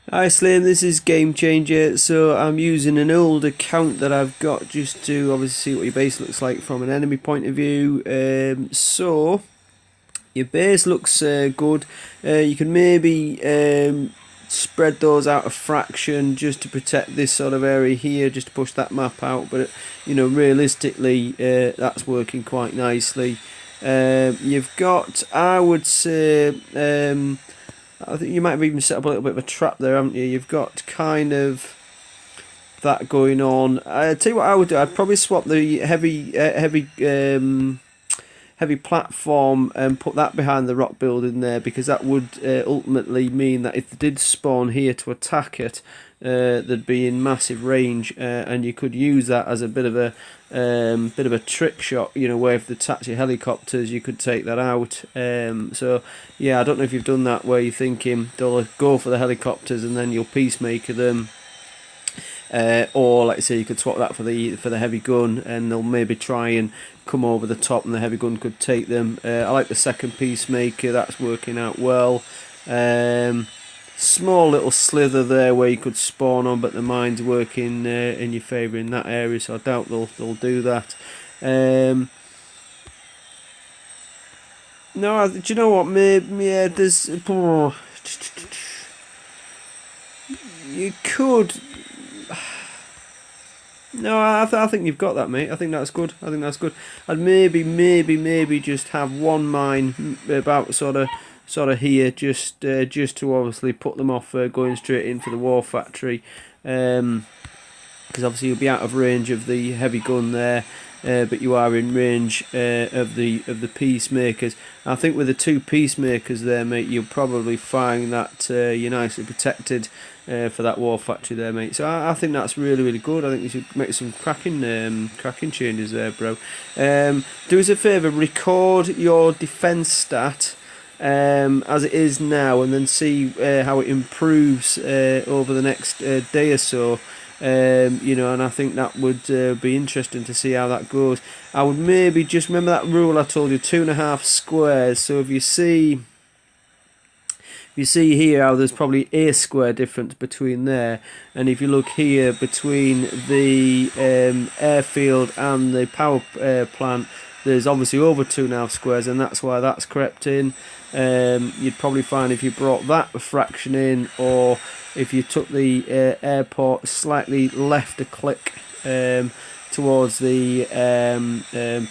Hi Slim, this is Game Changer. So I'm using an old account that I've got just to obviously see what your base looks like from an enemy point of view. So your base looks good. You can maybe spread those out a fraction just to protect this sort of area here, just to push that map out. But realistically, that's working quite nicely. You've got, I would say. I think you might have even set up a little bit of a trap there, haven't you? You've got kind of that going on. I tell you what I would do. I'd probably swap the heavy platform and put that behind the rock building there, because that would ultimately mean that if they did spawn here to attack it, they'd be in massive range, and you could use that as a bit of a trick shot. Where if they attack your helicopters, you could take that out. So yeah, I don't know if you've done that where you're thinking they'll go for the helicopters and then you'll peacemaker them. Or like I say, you could swap that for the heavy gun, and they'll maybe try and come over the top, and the heavy gun could take them. I like the second peacemaker; that's working out well. Small little slither there where you could spawn on, but the mine's working in your favour in that area, so I doubt they'll do that. No, do you know what? Maybe yeah, there's. You could. No, I think you've got that, mate. I think that's good. I'd maybe just have one mine about sort of here, just to obviously put them off going straight in for the war factory, because obviously you'll be out of range of the heavy gun there. But you are in range of the peacemakers. I think with the two peacemakers there, mate, you'll probably find that you're nicely protected for that war factory there, mate. So I think that's really good. I think you should make some cracking changes there, bro. Do us a favour, record your defence stat as it is now, and then see how it improves over the next day or so. And I think that would be interesting to see how that goes. I would maybe just remember that rule I told you, 2.5 squares. So if you see here how there's probably a square difference between there, and if you look here between the airfield and the power plant, there's obviously over 2.5 squares, and that's why that's crept in. You'd probably find if you brought that fraction in, or if you took the airport slightly left a click towards the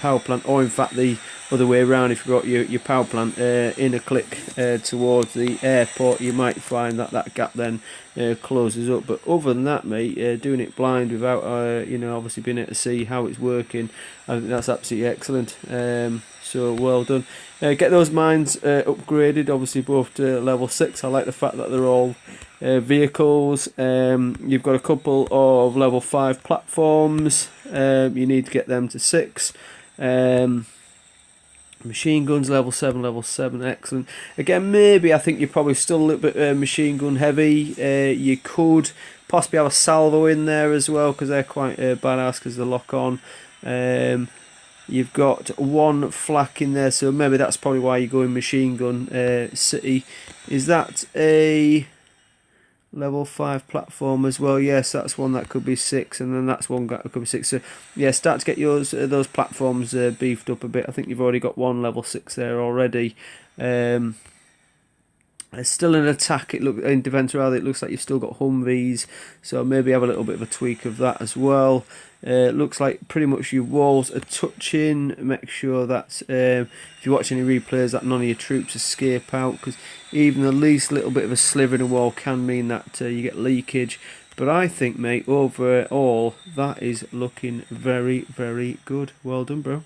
power plant, or in fact the other way around, if you brought your power plant in a click towards the airport, you might find that gap then closes up. But other than that, mate, doing it blind without obviously being able to see how it's working, I think that's absolutely excellent. So well done. Get those mines upgraded, obviously both to level 6. I like the fact that they're all vehicles. You've got a couple of level 5 platforms. You need to get them to 6. Machine guns level 7, excellent. Again, maybe I think you're probably still a little bit machine gun heavy. You could possibly have a salvo in there as well, because they're quite badass because they lock on. You've got one flak in there, so maybe that's probably why you're going machine gun city. Is that a level 5 platform as well? Yes, that's one that could be 6, and then that's one that could be 6. So yeah, start to get those platforms beefed up a bit. I think you've already got one level 6 there already. It's still an attack. In defence rather. It looks like you've still got Humvees, so maybe have a little bit of a tweak of that as well. Looks like pretty much your walls are touching. Make sure that if you watch any replays, that none of your troops escape out, because even the least little bit of a sliver in a wall can mean that you get leakage. But I think, mate, overall that is looking very good. Well done, bro.